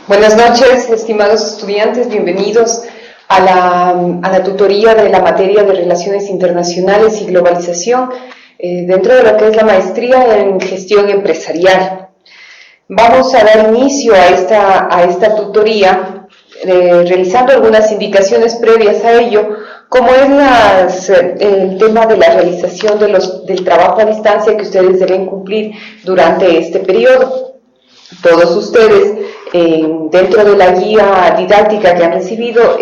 Buenas noches, estimados estudiantes, bienvenidos a la tutoría de la materia de Relaciones Internacionales y Globalización dentro de lo que es la maestría en Gestión Empresarial. Vamos a dar inicio a esta tutoría realizando algunas indicaciones previas a ello, como es el tema de la realización del trabajo a distancia que ustedes deben cumplir durante este periodo. Todos ustedes, dentro de la guía didáctica que han recibido,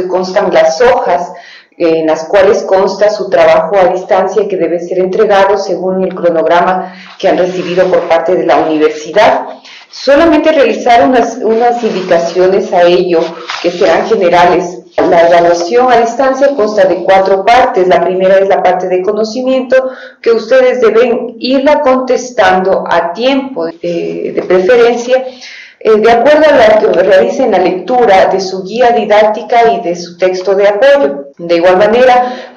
constan las hojas en las cuales consta su trabajo a distancia que debe ser entregado según el cronograma que han recibido por parte de la universidad. Solamente realizar unas indicaciones a ello que serán generales. La evaluación a distancia consta de 4 partes. La primera es la parte de conocimiento, que ustedes deben irla contestando a tiempo, de preferencia, de acuerdo a lo que realicen la lectura de su guía didáctica y de su texto de apoyo. De igual manera,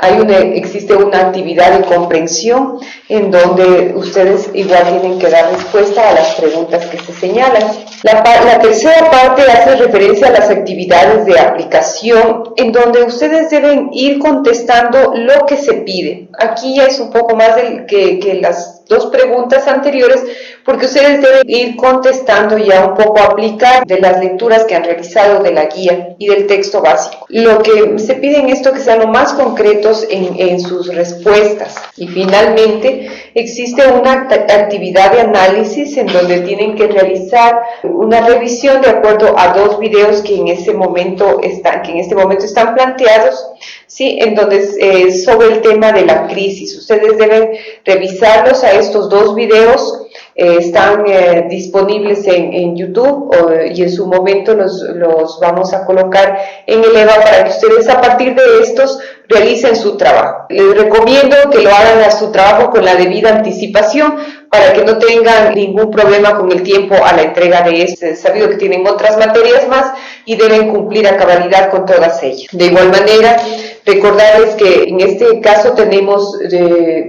existe una actividad de comprensión en donde ustedes igual tienen que dar respuesta a las preguntas que se señalan. La tercera parte hace referencia a las actividades de aplicación, en donde ustedes deben ir contestando lo que se pide. Aquí ya es un poco más que las 2 preguntas anteriores, porque ustedes deben ir contestando ya un poco aplicar de las lecturas que han realizado de la guía y del texto básico. Lo que se pide en esto que sean lo más concretos en sus respuestas. Y finalmente existe una actividad de análisis en donde tienen que realizar una revisión de acuerdo a 2 videos que en este momento están planteados, ¿sí? En donde sobre el tema de la crisis. Ustedes deben revisarlos a estos 2 videos. Están disponibles en YouTube y en su momento los vamos a colocar en el EVA para que ustedes a partir de estos realicen su trabajo. Les recomiendo que lo hagan a su trabajo con la debida anticipación para que no tengan ningún problema con el tiempo a la entrega de este. Sabido que tienen otras materias más y deben cumplir a cabalidad con todas ellas. De igual manera, recordarles que en este caso tenemos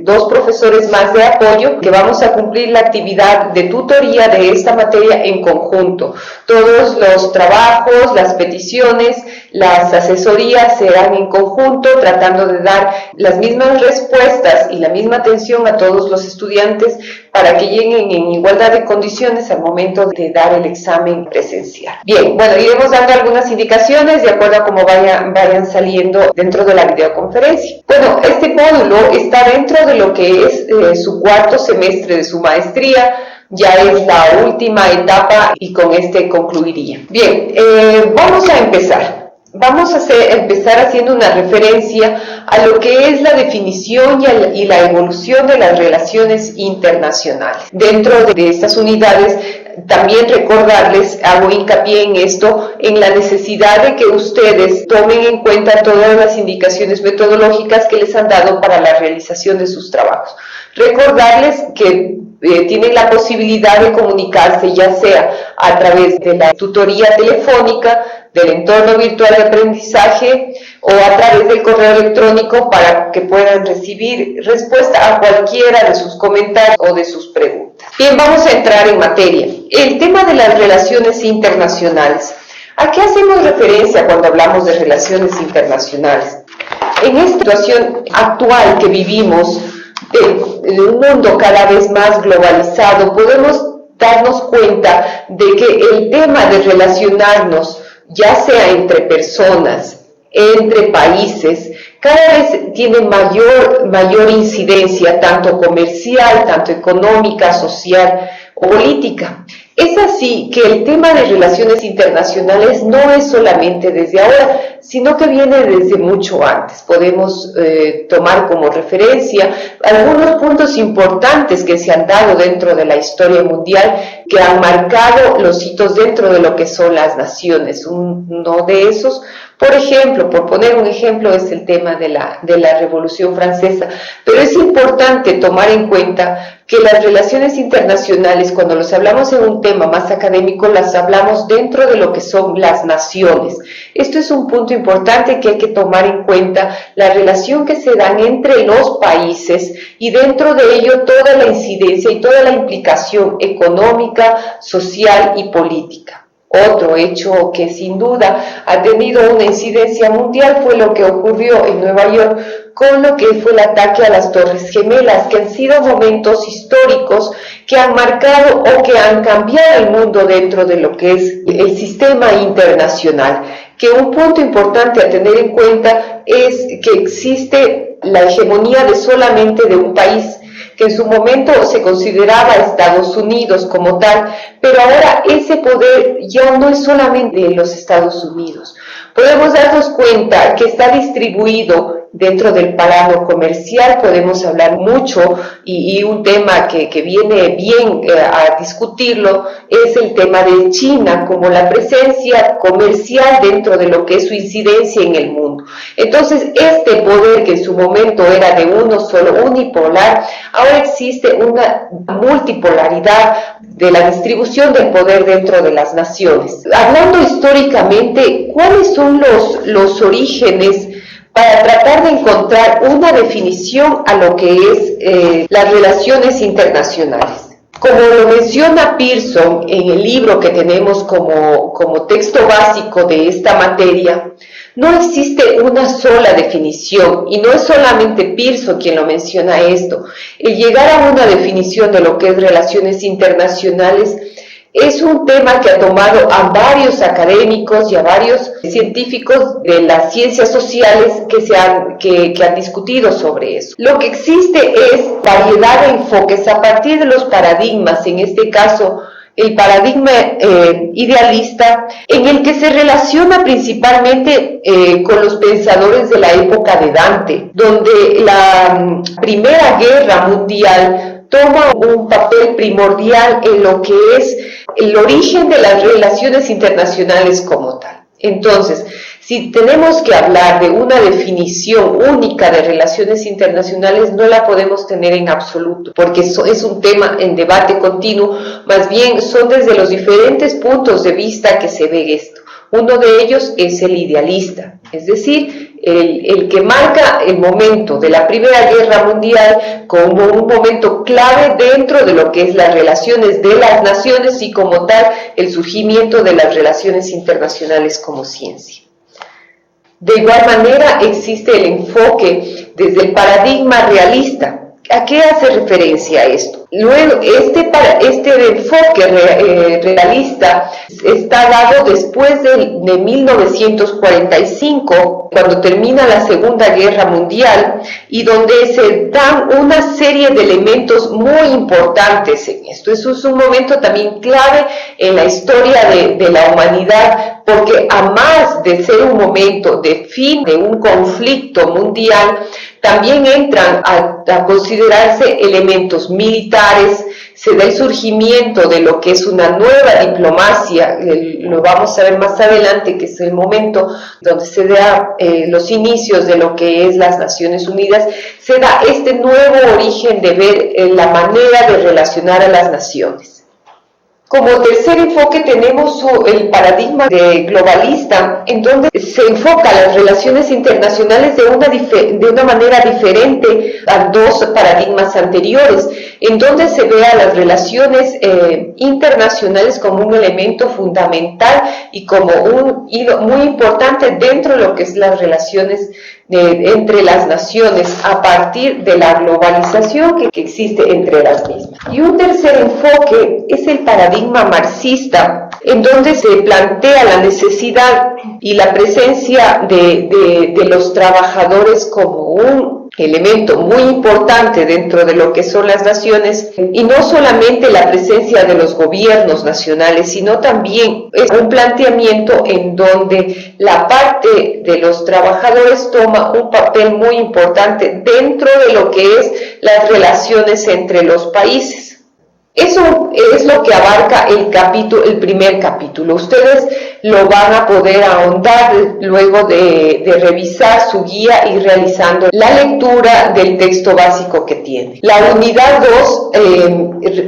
2 profesores más de apoyo que vamos a cumplir la actividad de tutoría de esta materia en conjunto. Todos los trabajos, las peticiones, las asesorías serán en conjunto, tratando de dar las mismas respuestas y la misma atención a todos los estudiantes para que lleguen en igualdad de condiciones al momento de dar el examen presencial. Bien, bueno, iremos dando algunas indicaciones de acuerdo a cómo vayan saliendo dentro de la videoconferencia. Bueno, este módulo está dentro de lo que es su 4º semestre de su maestría. Ya es la última etapa y con este concluiría. Bien, vamos a empezar. Vamos a empezar haciendo una referencia a lo que es la definición y la evolución de las relaciones internacionales. Dentro de estas unidades, también recordarles, hago hincapié en esto, en la necesidad de que ustedes tomen en cuenta todas las indicaciones metodológicas que les han dado para la realización de sus trabajos. Recordarles que tienen la posibilidad de comunicarse ya sea a través de la tutoría telefónica, del entorno virtual de aprendizaje o a través del correo electrónico para que puedan recibir respuesta a cualquiera de sus comentarios o de sus preguntas. Bien, vamos a entrar en materia. El tema de las relaciones internacionales. ¿A qué hacemos referencia cuando hablamos de relaciones internacionales? En esta situación actual que vivimos, en un mundo cada vez más globalizado, podemos darnos cuenta de que el tema de relacionarnos, ya sea entre personas, entre países, cada vez tiene mayor incidencia, tanto comercial, tanto económica, social o política. Es así que el tema de relaciones internacionales no es solamente desde ahora, sino que viene desde mucho antes. Podemos tomar como referencia algunos puntos importantes que se han dado dentro de la historia mundial que han marcado los hitos dentro de lo que son las naciones. Uno de esos, por ejemplo, por poner un ejemplo, es el tema de la Revolución Francesa. Pero es importante tomar en cuenta que las relaciones internacionales, cuando los hablamos en un tema más académico, las hablamos dentro de lo que son las naciones. Esto es un punto importante que hay que tomar en cuenta, la relación que se dan entre los países y dentro de ello toda la incidencia y toda la implicación económica, social y política. Otro hecho que sin duda ha tenido una incidencia mundial fue lo que ocurrió en Nueva York con lo que fue el ataque a las Torres Gemelas, que han sido momentos históricos que han marcado o que han cambiado el mundo dentro de lo que es el sistema internacional. Que un punto importante a tener en cuenta es que existe la hegemonía de solamente de un país, que en su momento se consideraba Estados Unidos como tal, pero ahora ese poder ya no es solamente de los Estados Unidos. Podemos darnos cuenta que está distribuido dentro del plano comercial, podemos hablar mucho y un tema que viene bien a discutirlo es el tema de China como la presencia comercial dentro de lo que es su incidencia en el mundo. Entonces, este poder que en su momento era de uno solo, unipolar, ahora existe una multipolaridad de la distribución del poder dentro de las naciones. Hablando históricamente, ¿cuáles son los orígenes para tratar de encontrar una definición a lo que es las relaciones internacionales? Como lo menciona Pearson en el libro que tenemos como texto básico de esta materia, no existe una sola definición, y no es solamente Pearson quien lo menciona esto. El llegar a una definición de lo que es relaciones internacionales es un tema que ha tomado a varios académicos y a varios científicos de las ciencias sociales que han discutido sobre eso. Lo que existe es variedad de enfoques a partir de los paradigmas, en este caso el paradigma idealista, en el que se relaciona principalmente con los pensadores de la época de Dante, donde la Primera Guerra Mundial toma un papel primordial en lo que es el origen de las relaciones internacionales como tal. Entonces, si tenemos que hablar de una definición única de relaciones internacionales, no la podemos tener en absoluto, porque eso es un tema en debate continuo, más bien son desde los diferentes puntos de vista que se ve esto. Uno de ellos es el idealista, es decir, el que marca el momento de la Primera Guerra Mundial como un momento clave dentro de lo que es las relaciones de las naciones y como tal el surgimiento de las relaciones internacionales como ciencia. De igual manera existe el enfoque desde el paradigma realista. ¿A qué hace referencia esto? Luego, este enfoque realista está dado después de 1945, cuando termina la Segunda Guerra Mundial, y donde se dan una serie de elementos muy importantes en esto. Eso es un momento también clave en la historia de la humanidad, porque a más de ser un momento de fin de un conflicto mundial, también entran a considerarse elementos militares, se da el surgimiento de lo que es una nueva diplomacia, lo vamos a ver más adelante, que es el momento donde se da los inicios de lo que es las Naciones Unidas, se da este nuevo origen de ver la manera de relacionar a las naciones. Como tercer enfoque tenemos el paradigma globalista, en donde se enfoca las relaciones internacionales de una manera diferente a dos paradigmas anteriores, en donde se ve a las relaciones internacionales como un elemento fundamental y como un hilo muy importante dentro de lo que es las relaciones entre las naciones a partir de la globalización que existe entre las mismas. Y un tercer enfoque es el paradigma marxista, en donde se plantea la necesidad y la presencia de los trabajadores como un elemento muy importante dentro de lo que son las naciones, y no solamente la presencia de los gobiernos nacionales, sino también es un planteamiento en donde la parte de los trabajadores toma un papel muy importante dentro de lo que es las relaciones entre los países. Eso es lo que abarca el primer capítulo. Ustedes lo van a poder ahondar luego de revisar su guía y realizando la lectura del texto básico que tiene. La unidad 2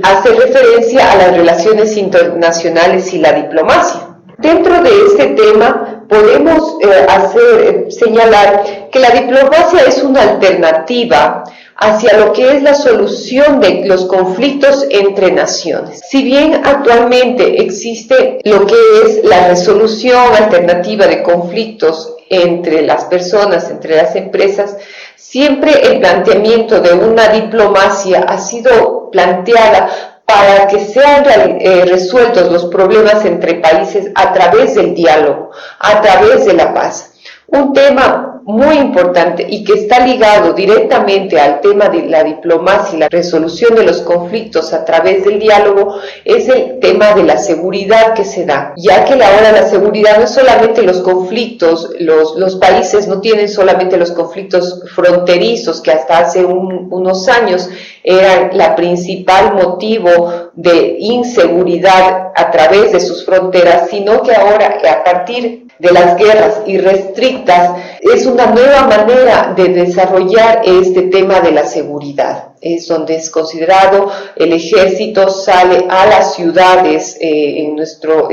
hace referencia a las relaciones internacionales y la diplomacia. Dentro de este tema podemos señalar que la diplomacia es una alternativa hacia lo que es la solución de los conflictos entre naciones. Si bien actualmente existe lo que es la resolución alternativa de conflictos entre las personas, entre las empresas, siempre el planteamiento de una diplomacia ha sido planteada para que sean resueltos los problemas entre países a través del diálogo, a través de la paz. Un tema muy importante y que está ligado directamente al tema de la diplomacia y la resolución de los conflictos a través del diálogo es el tema de la seguridad que se da, ya que ahora la seguridad no es solamente los conflictos, los países no tienen solamente los conflictos fronterizos que hasta hace unos años eran la principal motivo de inseguridad a través de sus fronteras, sino que ahora a partir de las guerras irrestrictas es una nueva manera de desarrollar este tema de la seguridad. Es donde es considerado el ejército sale a las ciudades en nuestro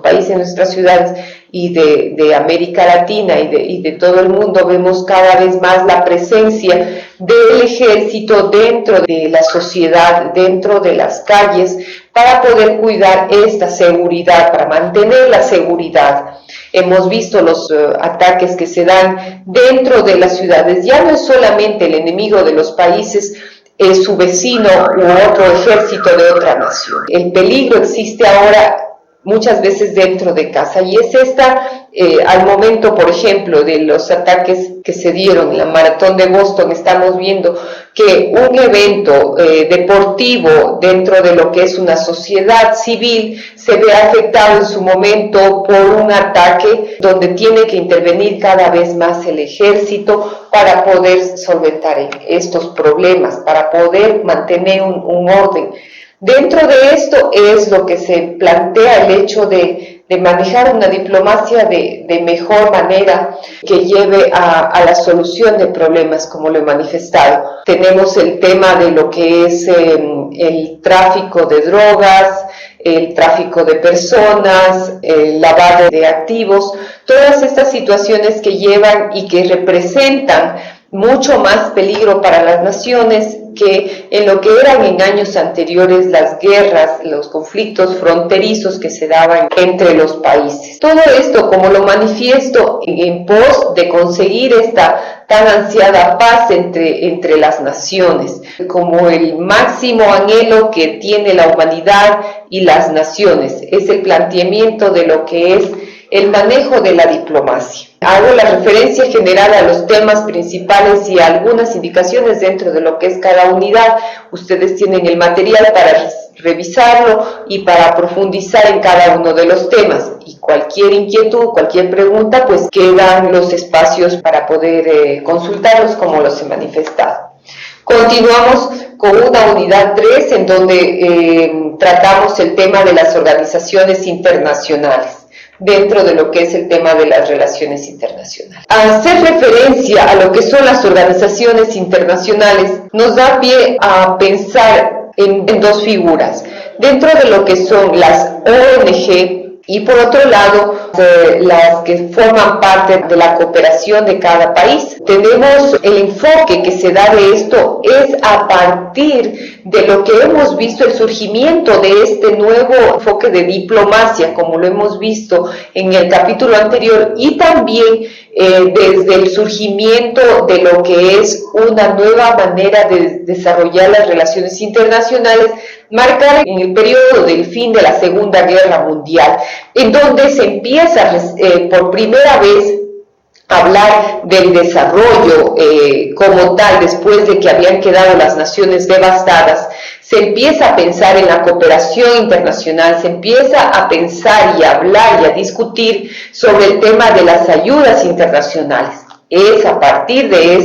país, en nuestras ciudades y de América Latina y de todo el mundo. Vemos cada vez más la presencia del ejército dentro de la sociedad, dentro de las calles, para poder cuidar esta seguridad, para mantener la seguridad. Hemos visto los ataques que se dan dentro de las ciudades. Ya no es solamente el enemigo de los países, es su vecino u otro ejército de otra nación. El peligro existe ahora muchas veces dentro de casa y es al momento, por ejemplo, de los ataques que se dieron en la maratón de Boston, estamos viendo que un evento deportivo dentro de lo que es una sociedad civil se ve afectado en su momento por un ataque donde tiene que intervenir cada vez más el ejército para poder solventar estos problemas, para poder mantener un orden. Dentro de esto es lo que se plantea el hecho de manejar una diplomacia de mejor manera que lleve a la solución de problemas, como lo he manifestado. Tenemos el tema de lo que es el tráfico de drogas, el tráfico de personas, el lavado de activos, todas estas situaciones que llevan y que representan mucho más peligro para las naciones que en lo que eran en años anteriores las guerras, los conflictos fronterizos que se daban entre los países. Todo esto, como lo manifiesto, en pos de conseguir esta tan ansiada paz entre las naciones, como el máximo anhelo que tiene la humanidad y las naciones. Es el planteamiento de lo que es el manejo de la diplomacia. Hago la referencia general a los temas principales y a algunas indicaciones dentro de lo que es cada unidad. Ustedes tienen el material para revisarlo y para profundizar en cada uno de los temas. Y cualquier inquietud, cualquier pregunta, pues quedan los espacios para poder consultarlos como los he manifestado. Continuamos con una unidad 3 en donde tratamos el tema de las organizaciones internacionales, dentro de lo que es el tema de las relaciones internacionales. Hacer referencia a lo que son las organizaciones internacionales nos da pie a pensar en dos figuras, dentro de lo que son las ONG y por otro lado las que forman parte de la cooperación de cada país. Tenemos el enfoque que se da de esto es a partir de lo que hemos visto el surgimiento de este nuevo enfoque de diplomacia, como lo hemos visto en el capítulo anterior, y también desde el surgimiento de lo que es una nueva manera de desarrollar las relaciones internacionales, marcada en el periodo del fin de la Segunda Guerra Mundial, en donde se empieza por primera vez a hablar del desarrollo como tal, después de que habían quedado las naciones devastadas. Se empieza a pensar en la cooperación internacional, se empieza a pensar y a hablar y a discutir sobre el tema de las ayudas internacionales. Es a partir de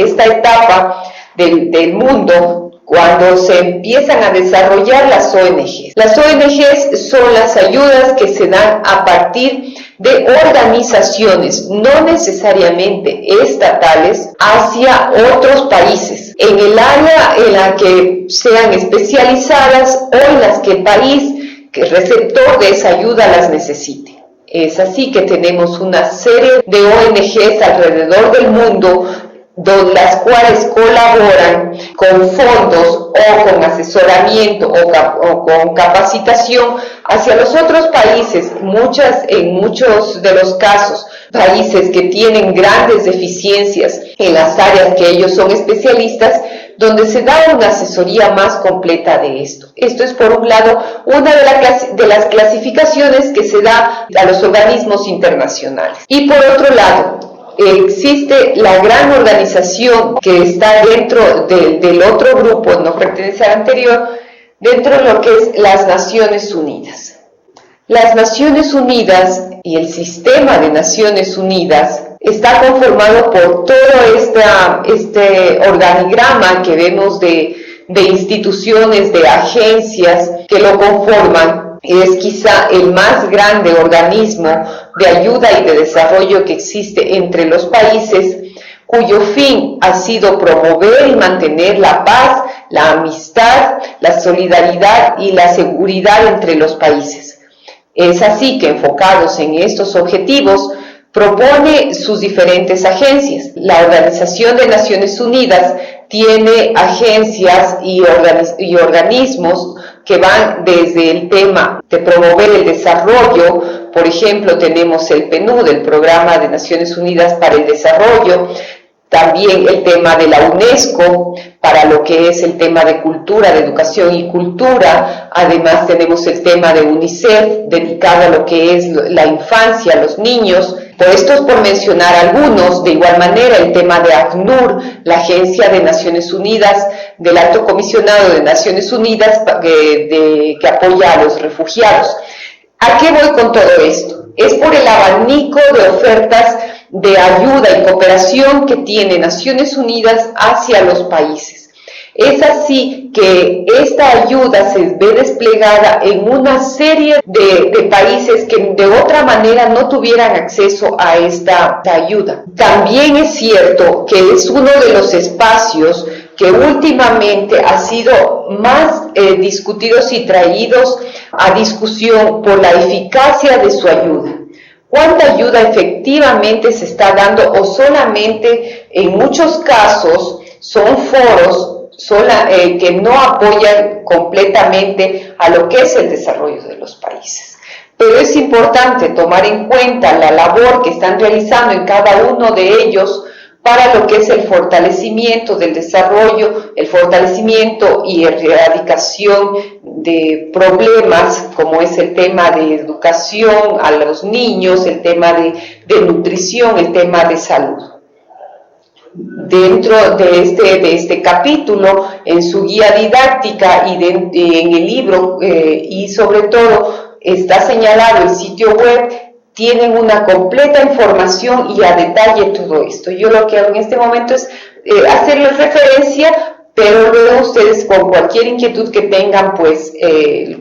esta etapa del mundo cuando se empiezan a desarrollar las ONGs. Las ONGs son las ayudas que se dan a partir de organizaciones, no necesariamente estatales, hacia otros países, en el área en la que sean especializadas o en las que el país que receptor de esa ayuda las necesite. Es así que tenemos una serie de ONGs alrededor del mundo las cuales colaboran con fondos o con asesoramiento o con capacitación hacia los otros países, en muchos de los casos, países que tienen grandes deficiencias en las áreas que ellos son especialistas, donde se da una asesoría más completa de esto. Esto es, por un lado, una de las clasificaciones que se da a los organismos internacionales. Y por otro lado, existe la gran organización que está dentro del otro grupo, no pertenece al anterior, dentro de lo que es las Naciones Unidas. Las Naciones Unidas y el sistema de Naciones Unidas está conformado por todo este organigrama que vemos de instituciones, de agencias que lo conforman. Es quizá el más grande organismo de ayuda y de desarrollo que existe entre los países, cuyo fin ha sido promover y mantener la paz, la amistad, la solidaridad y la seguridad entre los países. Es así que, enfocados en estos objetivos, propone sus diferentes agencias. La Organización de Naciones Unidas tiene agencias y organismos que van desde el tema de promover el desarrollo. Por ejemplo, tenemos el PNUD, el Programa de Naciones Unidas para el Desarrollo, también el tema de la UNESCO, para lo que es el tema de cultura, de educación y cultura. Además tenemos el tema de UNICEF, dedicado a lo que es la infancia, los niños. Por estos, por mencionar algunos. De igual manera, el tema de ACNUR, la Agencia de Naciones Unidas, del Alto Comisionado de Naciones Unidas que apoya a los refugiados. ¿A qué voy con todo esto? Es por el abanico de ofertas de ayuda y cooperación que tiene Naciones Unidas hacia los países. Es así que esta ayuda se ve desplegada en una serie de países que de otra manera no tuvieran acceso a esta ayuda. También es cierto que es uno de los espacios que últimamente ha sido más discutidos y traídos a discusión por la eficacia de su ayuda. ¿Cuánta ayuda efectivamente se está dando o solamente en muchos casos son foros que no apoyan completamente a lo que es el desarrollo de los países? Pero es importante tomar en cuenta la labor que están realizando en cada uno de ellos para lo que es el fortalecimiento del desarrollo, el fortalecimiento y erradicación de problemas como es el tema de educación a los niños, el tema de nutrición, el tema de salud. Dentro de este capítulo, en su guía didáctica y en el libro, y sobre todo está señalado el sitio web, tienen una completa información y a detalle todo esto. Yo lo que hago en este momento es hacerles referencia, pero luego ustedes con cualquier inquietud que tengan, pues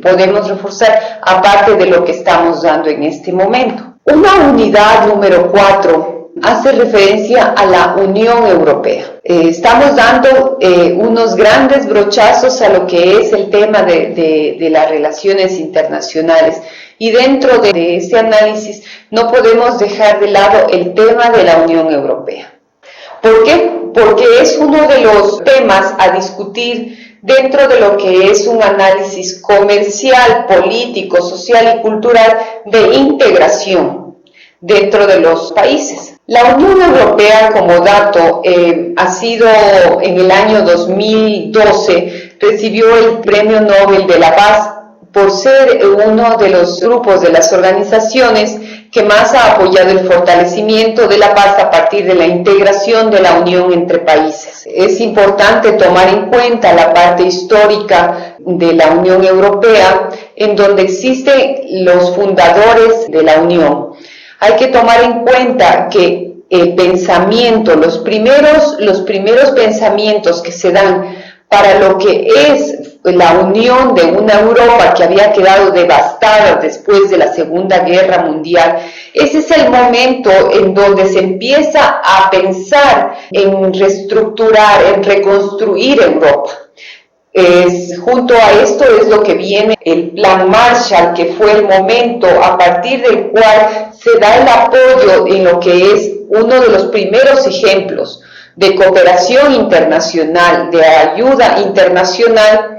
podemos reforzar aparte de lo que estamos dando en este momento. Una unidad número 4 hace referencia a la Unión Europea. Estamos dando unos grandes brochazos a lo que es el tema de las relaciones internacionales. Y dentro de ese análisis no podemos dejar de lado el tema de la Unión Europea. ¿Por qué? Porque es uno de los temas a discutir dentro de lo que es un análisis comercial, político, social y cultural de integración dentro de los países. La Unión Europea, como dato, ha sido en el año 2012, recibió el Premio Nobel de la Paz por ser uno de los grupos de las organizaciones que más ha apoyado el fortalecimiento de la paz a partir de la integración de la unión entre países. Es importante tomar en cuenta la parte histórica de la Unión Europea, en donde existen los fundadores de la Unión. Hay que tomar en cuenta que el pensamiento, los primeros pensamientos que se dan para lo que es la unión de una Europa que había quedado devastada después de la Segunda Guerra Mundial, ese es el momento en donde se empieza a pensar en reestructurar, en reconstruir Europa. Junto a esto es lo que viene el Plan Marshall, que fue el momento a partir del cual se da el apoyo en lo que es uno de los primeros ejemplos de cooperación internacional, de ayuda internacional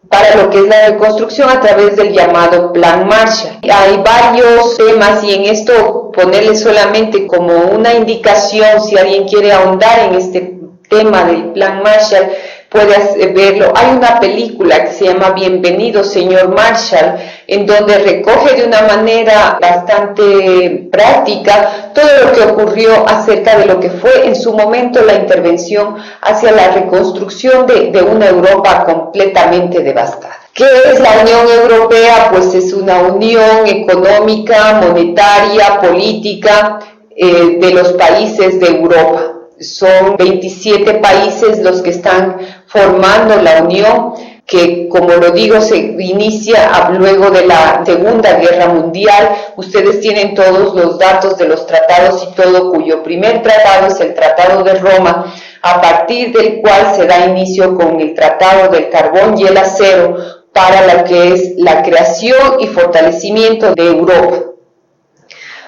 para lo que es la reconstrucción a través del llamado Plan Marshall. Hay varios temas y en esto ponerle solamente como una indicación, si alguien quiere ahondar en este tema del Plan Marshall, puede verlo. Hay una película que se llama Bienvenido, señor Marshall, en donde recoge de una manera bastante práctica todo lo que ocurrió acerca de lo que fue en su momento la intervención hacia la reconstrucción de una Europa completamente devastada. ¿Qué es la Unión Europea? Pues es una unión económica, monetaria, política de los países de Europa. Son 27 países los que están formando la Unión, que como lo digo se inicia luego de la Segunda Guerra Mundial. Ustedes tienen todos los datos de los tratados y todo, cuyo primer tratado es el Tratado de Roma, a partir del cual se da inicio con el Tratado del Carbón y el Acero para lo que es la creación y fortalecimiento de Europa.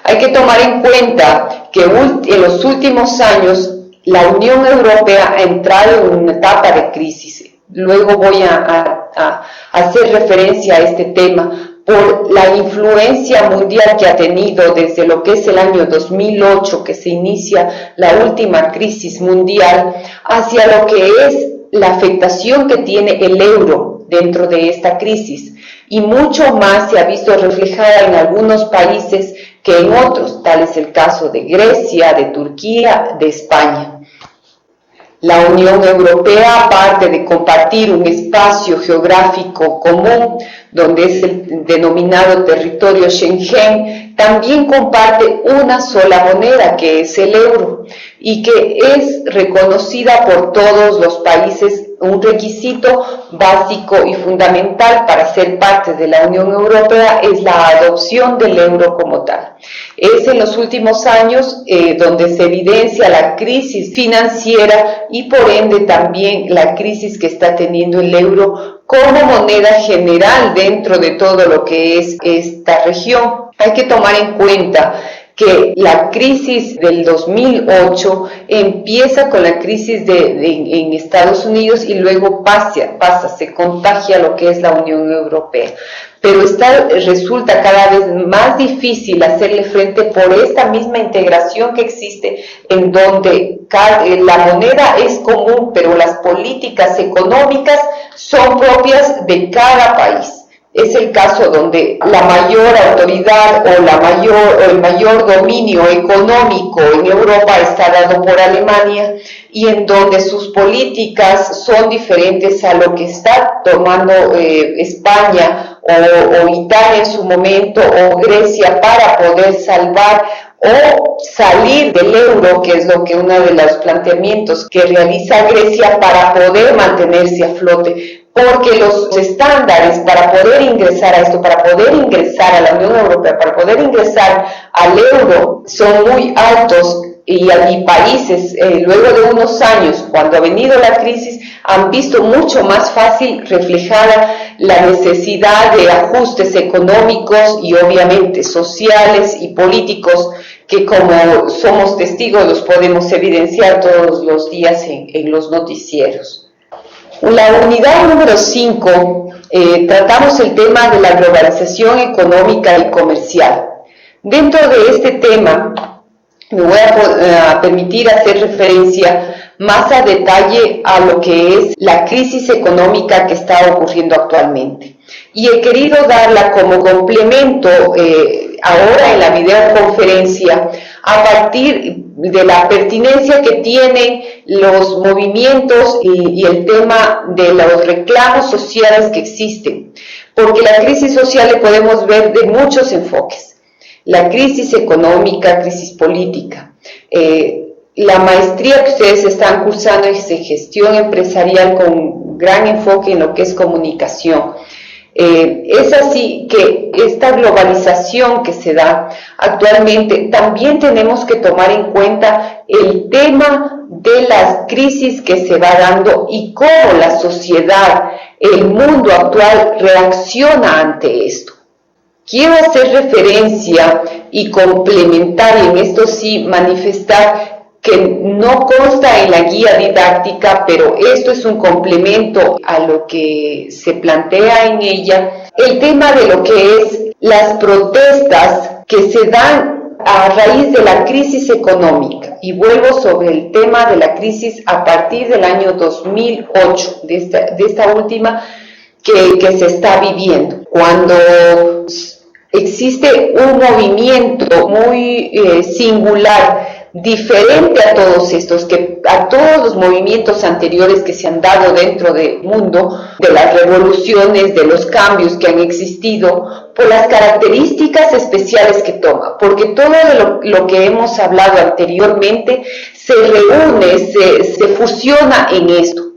Hay que tomar en cuenta que en los últimos años la Unión Europea ha entrado en una etapa de crisis. Luego voy a hacer referencia a este tema por la influencia mundial que ha tenido desde lo que es el año 2008, que se inicia la última crisis mundial, hacia lo que es la afectación que tiene el euro dentro de esta crisis. Y mucho más se ha visto reflejada en algunos países que en otros, tal es el caso de Grecia, de Turquía, de España. La Unión Europea, aparte de compartir un espacio geográfico común, donde es el denominado territorio Schengen, también comparte una sola moneda, que es el euro, y que es reconocida por todos los países, un requisito básico y fundamental para ser parte de la Unión Europea es la adopción del euro como tal. Es en los últimos años donde se evidencia la crisis financiera y por ende también la crisis que está teniendo el euro como moneda general dentro de todo lo que es esta región. Hay que tomar en cuenta que la crisis del 2008 empieza con la crisis en Estados Unidos y luego se contagia lo que es la Unión Europea. Pero resulta cada vez más difícil hacerle frente por esta misma integración que existe, en donde la moneda es común, pero las políticas económicas son propias de cada país. Es el caso donde la mayor autoridad o el mayor dominio económico en Europa está dado por Alemania y en donde sus políticas son diferentes a lo que está tomando España o Italia en su momento o Grecia para poder salvar o salir del euro, que es lo que uno de los planteamientos que realiza Grecia para poder mantenerse a flote. Porque los estándares para poder ingresar a esto, para poder ingresar a la Unión Europea, para poder ingresar al euro, son muy altos y países, luego de unos años, cuando ha venido la crisis, han visto mucho más fácil reflejada la necesidad de ajustes económicos y obviamente sociales y políticos que como somos testigos los podemos evidenciar todos los días en los noticieros. La unidad número 5, tratamos el tema de la globalización económica y comercial. Dentro de este tema, me voy a permitir hacer referencia más a detalle a lo que es la crisis económica que está ocurriendo actualmente. Y he querido darla como complemento ahora en la videoconferencia a partir de la pertinencia que tienen los movimientos y el tema de los reclamos sociales que existen, porque la crisis social le podemos ver de muchos enfoques: la crisis económica, crisis política, la maestría que ustedes están cursando es en gestión empresarial con gran enfoque en lo que es comunicación. Es así que esta globalización que se da actualmente, también tenemos que tomar en cuenta el tema de las crisis que se va dando y cómo la sociedad, el mundo actual reacciona ante esto. Quiero hacer referencia y complementar, y en esto sí manifestar que no consta en la guía didáctica, pero esto es un complemento a lo que se plantea en ella, el tema de lo que es las protestas que se dan a raíz de la crisis económica. Y vuelvo sobre el tema de la crisis a partir del año 2008, de esta última que se está viviendo, cuando existe un movimiento muy singular, diferente a todos estos, a todos los movimientos anteriores que se han dado dentro del mundo, de las revoluciones, de los cambios que han existido, por las características especiales que toma, porque todo lo que hemos hablado anteriormente se reúne, se fusiona en esto.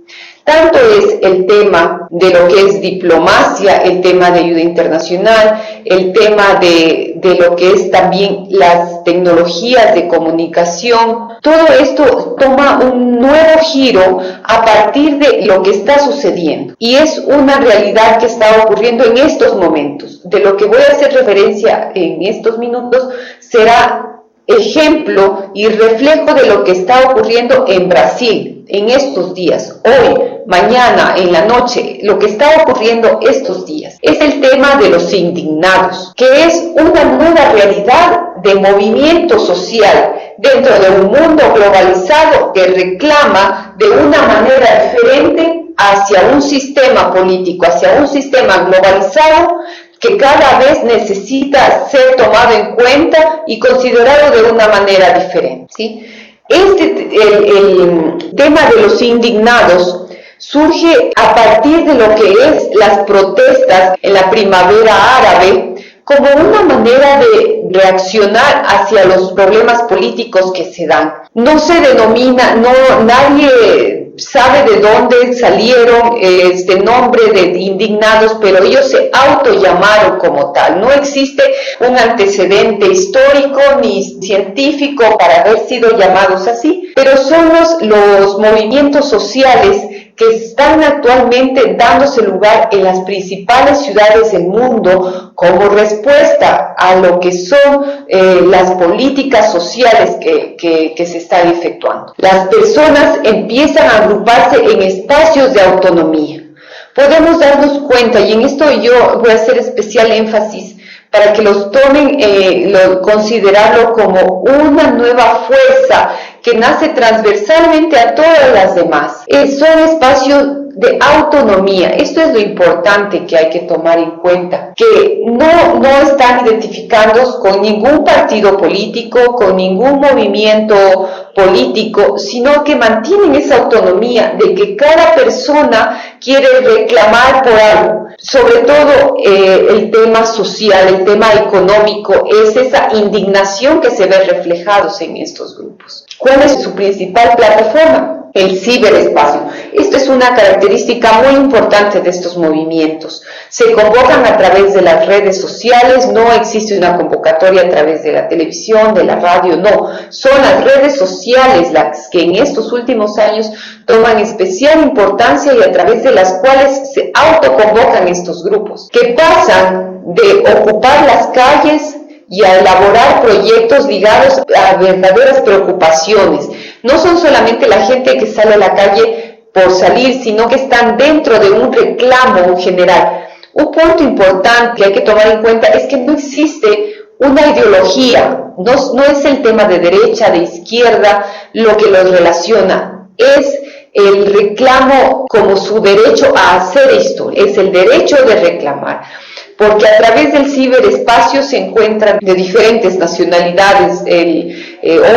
Tanto es el tema de lo que es diplomacia, el tema de ayuda internacional, el tema de lo que es también las tecnologías de comunicación. Todo esto toma un nuevo giro a partir de lo que está sucediendo. Y es una realidad que está ocurriendo en estos momentos. De lo que voy a hacer referencia en estos minutos será ejemplo y reflejo de lo que está ocurriendo en Brasil en estos días, hoy, mañana, en la noche, lo que está ocurriendo estos días. Es el tema de los indignados, que es una nueva realidad de movimiento social dentro de un mundo globalizado que reclama de una manera diferente hacia un sistema político, hacia un sistema globalizado que cada vez necesita ser tomado en cuenta y considerado de una manera diferente, ¿sí? El tema de los indignados surge a partir de lo que es las protestas en la primavera árabe, como una manera de reaccionar hacia los problemas políticos que se dan. No se denomina, nadie sabe de dónde salieron este nombre de indignados, pero ellos se autollamaron como tal. No existe un antecedente histórico ni científico para haber sido llamados así, pero son los movimientos sociales que están actualmente dándose lugar en las principales ciudades del mundo como respuesta a lo que son las políticas sociales que se están efectuando. Las personas empiezan a agruparse en espacios de autonomía. Podemos darnos cuenta, y en esto yo voy a hacer especial énfasis para que los tomen, considerarlo como una nueva fuerza que nace transversalmente a todas las demás. Son espacios de autonomía. Esto es lo importante que hay que tomar en cuenta, que no están identificados con ningún partido político, con ningún movimiento político, sino que mantienen esa autonomía de que cada persona quiere reclamar por algo. Sobre todo el tema social, el tema económico, es esa indignación que se ve reflejados en estos grupos. ¿Cuál es su principal plataforma? El ciberespacio. Esto es una característica muy importante de estos movimientos. Se convocan a través de las redes sociales, no existe una convocatoria a través de la televisión, de la radio, no. Son las redes sociales las que en estos últimos años toman especial importancia y a través de las cuales se autoconvocan estos grupos, que pasan de ocupar las calles y a elaborar proyectos ligados a verdaderas preocupaciones. No son solamente la gente que sale a la calle por salir, sino que están dentro de un reclamo general. Un punto importante que hay que tomar en cuenta es que no existe una ideología, no es el tema de derecha, de izquierda, lo que los relaciona, es el reclamo como su derecho a hacer historia, es el derecho de reclamar. Porque a través del ciberespacio se encuentran de diferentes nacionalidades,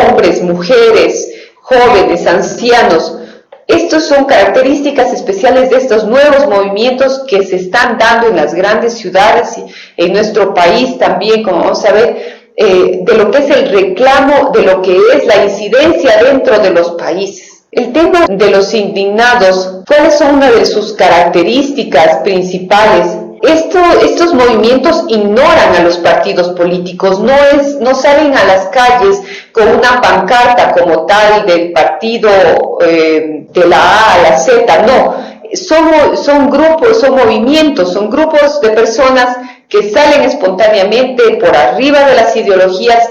hombres, mujeres, jóvenes, ancianos. Estas son características especiales de estos nuevos movimientos que se están dando en las grandes ciudades y en nuestro país también, como vamos a ver, de lo que es el reclamo, de lo que es la incidencia dentro de los países. El tema de los indignados, ¿cuáles son una de sus características principales? Estos movimientos ignoran a los partidos políticos, no salen a las calles con una pancarta como tal del partido de la A a la Z, no, son grupos, son movimientos, son grupos de personas que salen espontáneamente por arriba de las ideologías,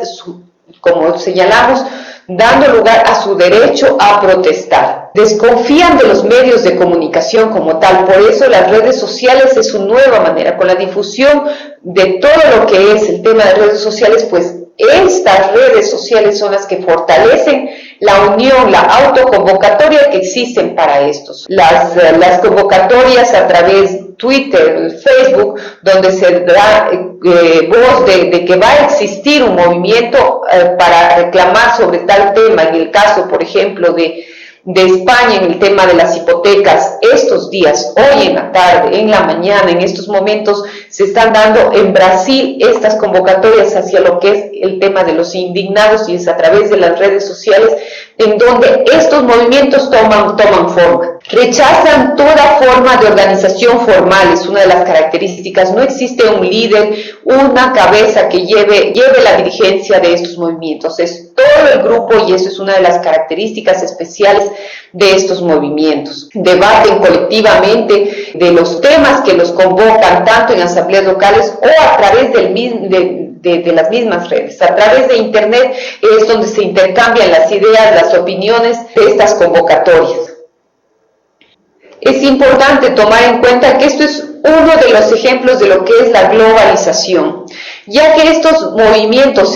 como señalamos, dando lugar a su derecho a protestar. Desconfían de los medios de comunicación como tal, por eso las redes sociales es su nueva manera. Con la difusión de todo lo que es el tema de redes sociales, pues estas redes sociales son las que fortalecen la unión, la autoconvocatoria que existen para estos. Las convocatorias a través de Twitter, Facebook, donde se da voz de que va a existir un movimiento para reclamar sobre tal tema. En el caso, por ejemplo, de España, en el tema de las hipotecas, estos días, hoy en la tarde, en la mañana, en estos momentos, se están dando en Brasil estas convocatorias hacia lo que es el tema de los indignados, y es a través de las redes sociales en donde estos movimientos toman forma. Rechazan toda forma de organización formal, es una de las características. No existe un líder, una cabeza que lleve la dirigencia de estos movimientos. Es todo el grupo, y eso es una de las características especiales de estos movimientos. Debaten colectivamente de los temas que los convocan, tanto en asambleas locales o a través de las mismas redes. A través de Internet es donde se intercambian las ideas, las opiniones de estas convocatorias. Es importante tomar en cuenta que esto es uno de los ejemplos de lo que es la globalización, ya que estos movimientos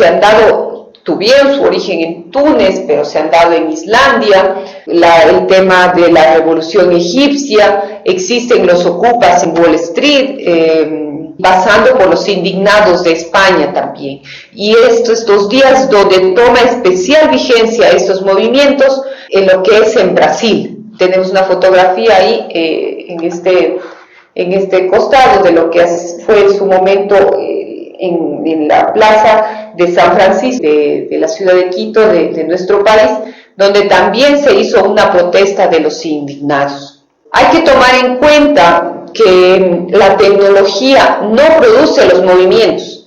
tuvieron su origen en Túnez, pero se han dado en Islandia, el tema de la revolución egipcia, existen los ocupas en Wall Street, pasando por los indignados de España también. Y estos días donde toma especial vigencia estos movimientos en lo que es en Brasil. Tenemos una fotografía ahí en este costado de lo que fue en su momento en la plaza de San Francisco, de la ciudad de Quito, de nuestro país, donde también se hizo una protesta de los indignados. Hay que tomar en cuenta que la tecnología no produce los movimientos.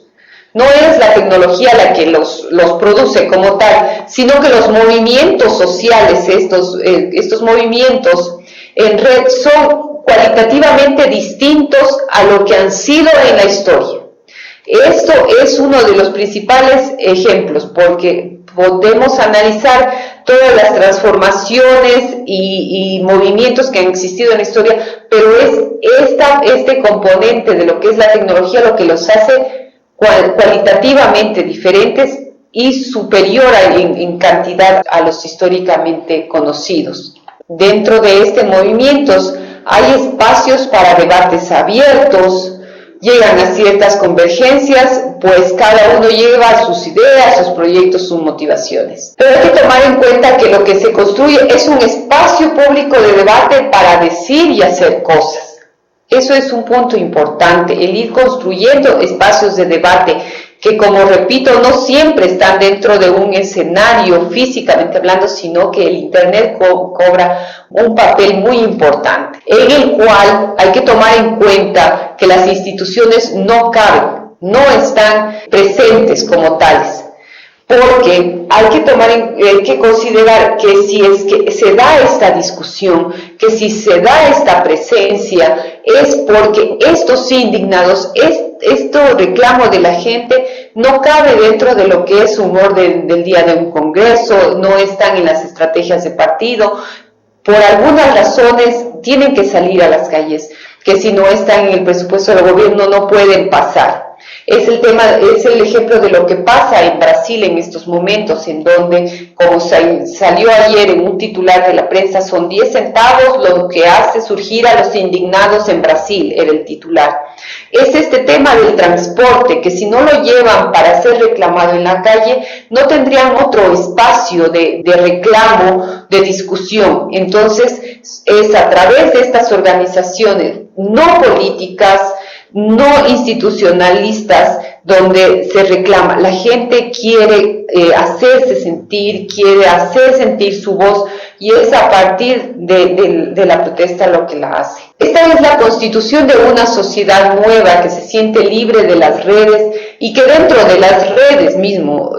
No es la tecnología la que los produce como tal, sino que los movimientos sociales, estos movimientos en red, son cualitativamente distintos a lo que han sido en la historia. Esto es uno de los principales ejemplos, porque podemos analizar todas las transformaciones y movimientos que han existido en la historia, pero es este componente de lo que es la tecnología lo que los hace cualitativamente diferentes y superior en cantidad a los históricamente conocidos. Dentro de este movimiento hay espacios para debates abiertos, llegan a ciertas convergencias, pues cada uno lleva sus ideas, sus proyectos, sus motivaciones. Pero hay que tomar en cuenta que lo que se construye es un espacio público de debate para decir y hacer cosas. Eso es un punto importante, el ir construyendo espacios de debate que, como repito, no siempre están dentro de un escenario físicamente hablando, sino que el Internet cobra un papel muy importante, en el cual hay que tomar en cuenta que las instituciones no caben, no están presentes como tales. Porque hay que considerar que si es que se da esta discusión, que si se da esta presencia, es porque estos indignados, este reclamo de la gente no cabe dentro de lo que es un orden del día de un congreso, no están en las estrategias de partido. Por algunas razones tienen que salir a las calles, que si no están en el presupuesto del gobierno no pueden pasar. Es el ejemplo de lo que pasa en Brasil en estos momentos, en donde, como salió ayer en un titular de la prensa, son 10 centavos lo que hace surgir a los indignados en Brasil, era el titular. Es este tema del transporte, que si no lo llevan para ser reclamado en la calle, no tendrían otro espacio de reclamo, de discusión. Entonces, es a través de estas organizaciones no políticas, no institucionalistas, donde se reclama. La gente quiere hacerse sentir, quiere hacer sentir su voz, y es a partir de la protesta lo que la hace. Esta es la constitución de una sociedad nueva que se siente libre de las redes, y que dentro de las redes mismo,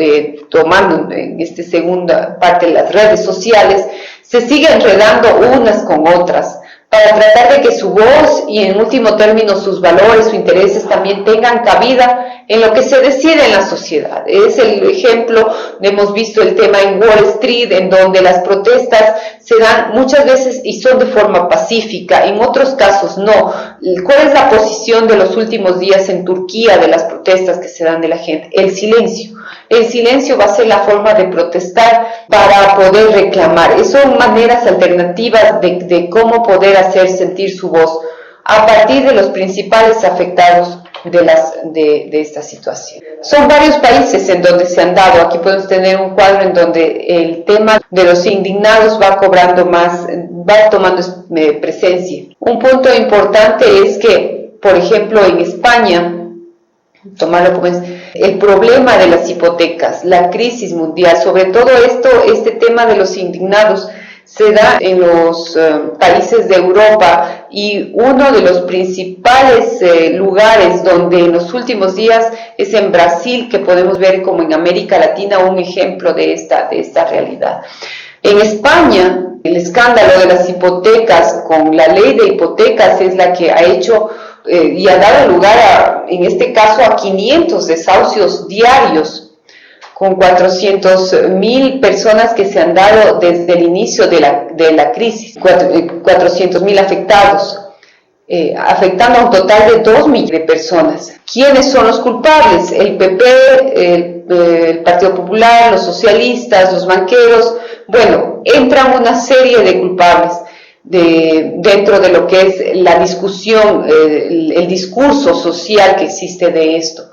tomando en esta segunda parte las redes sociales, se sigue enredando unas con otras, para tratar de que su voz y en último término sus valores, sus intereses también tengan cabida en lo que se decide en la sociedad. Es el ejemplo, hemos visto el tema en Wall Street, en donde las protestas se dan muchas veces y son de forma pacífica, en otros casos no. ¿Cuál es la posición de los últimos días en Turquía de las protestas que se dan de la gente? El silencio. El silencio va a ser la forma de protestar para poder reclamar. Son maneras alternativas de cómo poder hacer sentir su voz a partir de los principales afectados de esta situación. Son varios países en donde se han dado. Aquí podemos tener un cuadro en donde el tema de los indignados va cobrando más, va tomando presencia. Un punto importante es que, por ejemplo, en España, tomarlo como es, el problema de las hipotecas, la crisis mundial, sobre todo este tema de los indignados, se da en los países de Europa, y uno de los principales lugares donde en los últimos días es en Brasil, que podemos ver como en América Latina un ejemplo de esta realidad. En España, el escándalo de las hipotecas con la ley de hipotecas es la que ha hecho y ha dado lugar en este caso a 500 desahucios diarios, con 400.000 personas que se han dado desde el inicio de la crisis, 400.000 afectados, afectando a un total de 2 millones de personas. ¿Quiénes son los culpables? El PP, el Partido Popular, los socialistas, los banqueros. Bueno, entran una serie de culpables dentro de lo que es la discusión, el discurso social que existe de esto.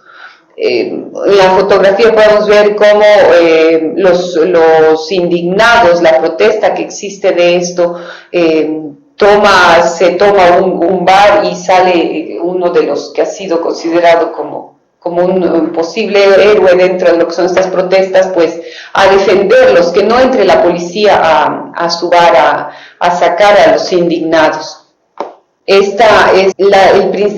En la fotografía podemos ver cómo los indignados, la protesta que existe de esto, se toma un bar y sale uno de los que ha sido considerado como un posible héroe dentro de lo que son estas protestas, pues a defenderlos, que no entre la policía a su bar a sacar a los indignados. Esta es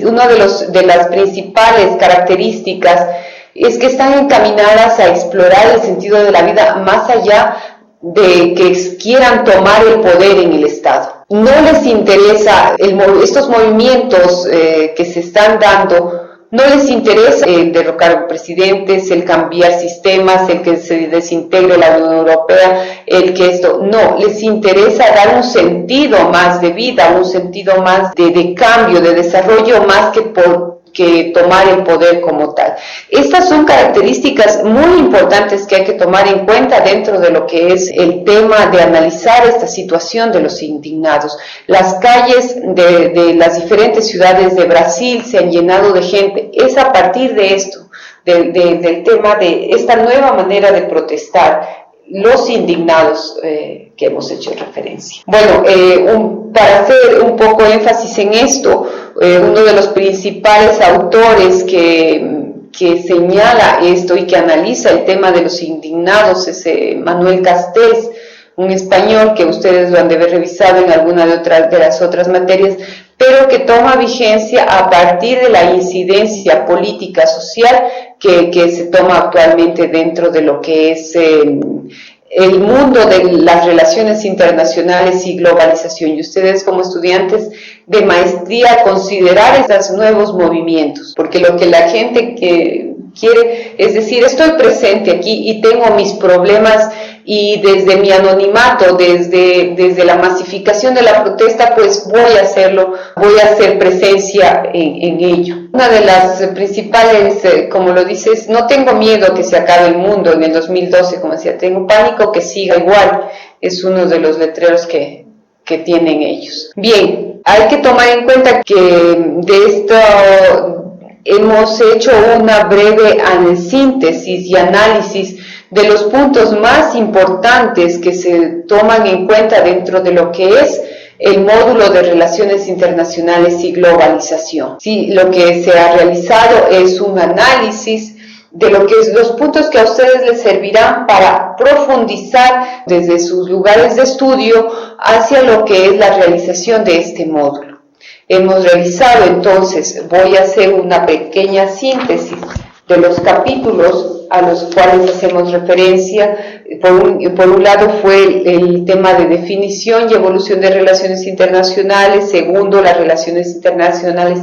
una de las principales características, es que están encaminadas a explorar el sentido de la vida más allá de que quieran tomar el poder en el Estado. No les interesa estos movimientos que se están dando. No les interesa el derrocar presidentes, el cambiar sistemas, el que se desintegre la Unión Europea, no, les interesa dar un sentido más de vida, un sentido más de cambio, de desarrollo, más que tomar el poder como tal. Estas son características muy importantes que hay que tomar en cuenta dentro de lo que es el tema de analizar esta situación de los indignados. Las calles de las diferentes ciudades de Brasil se han llenado de gente. Es a partir de esto, del tema de esta nueva manera de protestar, los indignados que hemos hecho referencia. Bueno, para hacer un poco énfasis en esto, uno de los principales autores que señala esto y que analiza el tema de los indignados es Manuel Castells, un español que ustedes lo han de haber revisado en alguna de las otras materias, pero que toma vigencia a partir de la incidencia política social que se toma actualmente dentro de lo que es el mundo de las relaciones internacionales y globalización. Y ustedes como estudiantes de maestría considerar estos nuevos movimientos, porque lo que la gente quiere es decir, estoy presente aquí y tengo mis problemas, y desde mi anonimato, desde la masificación de la protesta, pues voy a hacerlo, voy a hacer presencia en ello. Una de las principales, como lo dices, no tengo miedo que se acabe el mundo en el 2012, como decía, tengo pánico que siga igual, es uno de los letreros que tienen ellos. Bien, hay que tomar en cuenta que de esto hemos hecho una breve síntesis y análisis de los puntos más importantes que se toman en cuenta dentro de lo que es el módulo de Relaciones Internacionales y Globalización. Sí, lo que se ha realizado es un análisis de lo que es los puntos que a ustedes les servirán para profundizar desde sus lugares de estudio hacia lo que es la realización de este módulo. Hemos realizado entonces, voy a hacer una pequeña síntesis de los capítulos a los cuales hacemos referencia. Por un lado fue el tema de definición y evolución de relaciones internacionales, segundo, las relaciones internacionales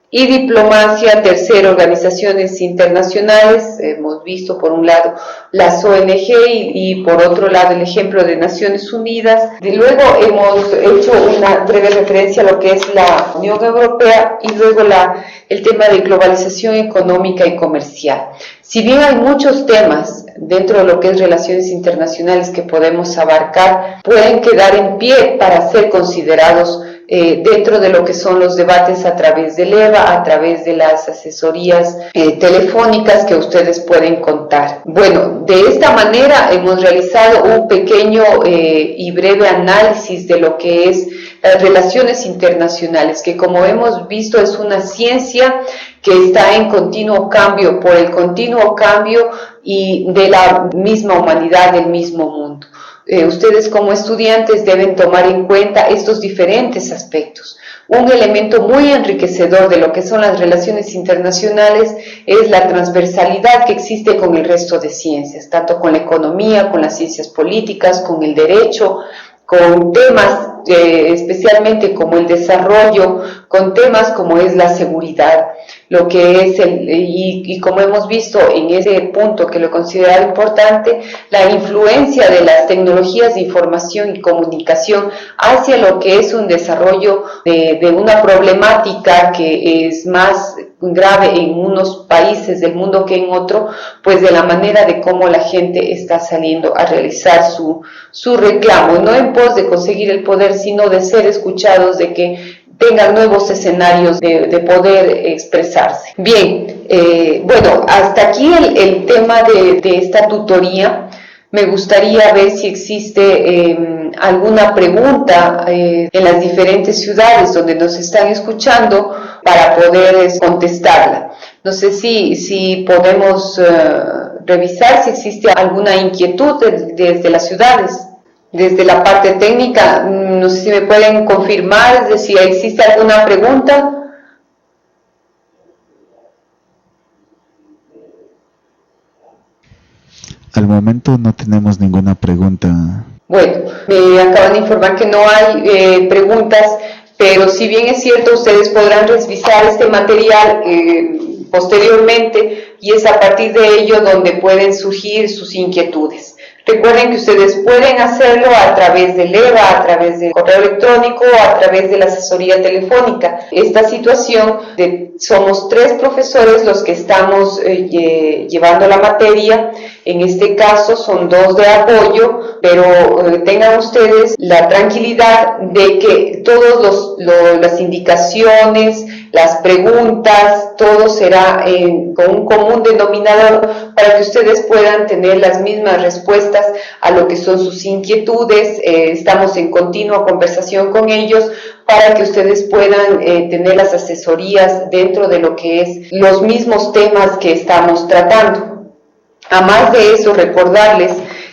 y diplomacia, tercero, organizaciones internacionales. Hemos visto por un lado las ONG y por otro lado el ejemplo de Naciones Unidas. Luego hemos hecho una breve referencia a lo que es la Unión Europea y luego el tema de globalización económica y comercial. Si bien hay muchos temas dentro de lo que es relaciones internacionales que podemos abarcar, pueden quedar en pie para ser considerados dentro de lo que son los debates a través del EVA, a través de las asesorías telefónicas que ustedes pueden contar. Bueno, de esta manera hemos realizado un pequeño y breve análisis de lo que es las relaciones internacionales, que como hemos visto es una ciencia que está en continuo cambio, por el continuo cambio y de la misma humanidad, del mismo mundo. Ustedes como estudiantes deben tomar en cuenta estos diferentes aspectos. Un elemento muy enriquecedor de lo que son las relaciones internacionales es la transversalidad que existe con el resto de ciencias, tanto con la economía, con las ciencias políticas, con el derecho, con temas especialmente como el desarrollo, con temas como es la seguridad, lo que es y como hemos visto en ese punto que lo considero importante, la influencia de las tecnologías de información y comunicación hacia lo que es un desarrollo de una problemática que es más grave en unos países del mundo que en otro, pues de la manera de cómo la gente está saliendo a realizar su reclamo, no en pos de conseguir el poder, sino de ser escuchados, de que tengan nuevos escenarios de poder expresarse. Bien, bueno, hasta aquí el tema de esta tutoría. Me gustaría ver si existe alguna pregunta en las diferentes ciudades donde nos están escuchando para poder contestarla. No sé si podemos revisar si existe alguna inquietud desde las ciudades. Desde la parte técnica, no sé si me pueden confirmar si existe alguna pregunta. Al momento no tenemos ninguna pregunta. Bueno, me acaban de informar que no hay preguntas, pero si bien es cierto, ustedes podrán revisar este material posteriormente y es a partir de ello donde pueden surgir sus inquietudes. Recuerden que ustedes pueden hacerlo a través del EVA, a través del correo electrónico o a través de la asesoría telefónica. Esta situación, somos 3 profesores los que estamos llevando la materia. En este caso son 2 de apoyo, pero tengan ustedes la tranquilidad de que todas las indicaciones, las preguntas, todo será con un común denominador para que ustenes puedan tener las mismas respuestas a lo que son sus inquietudes. Estamos en continua conversación con ellos para que ustedes puedan tener las asesorías dentro de lo que es los mismos temas que estamos tratando. A más de eso, recordarles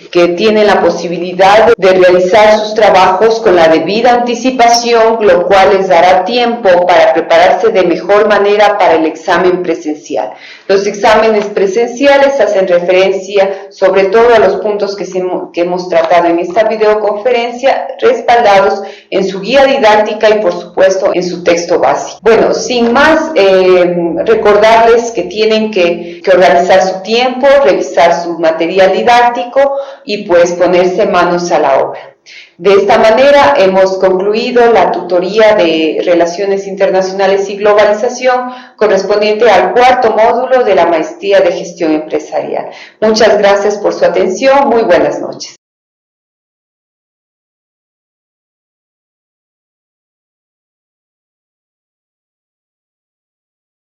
que tienen la posibilidad de realizar sus trabajos con la debida anticipación, lo cual les dará tiempo para prepararse de mejor manera para el examen presencial. Los exámenes presenciales hacen referencia sobre todo a los puntos que hemos tratado en esta videoconferencia, respaldados en su guía didáctica y por supuesto en su texto básico. Bueno, sin más, recordarles que tienen que organizar su tiempo, revisar su material didáctico y pues ponerse manos a la obra. De esta manera hemos concluido la tutoría de Relaciones Internacionales y Globalización correspondiente al 4º módulo de la Maestría de Gestión Empresarial. Muchas gracias por su atención, muy buenas noches.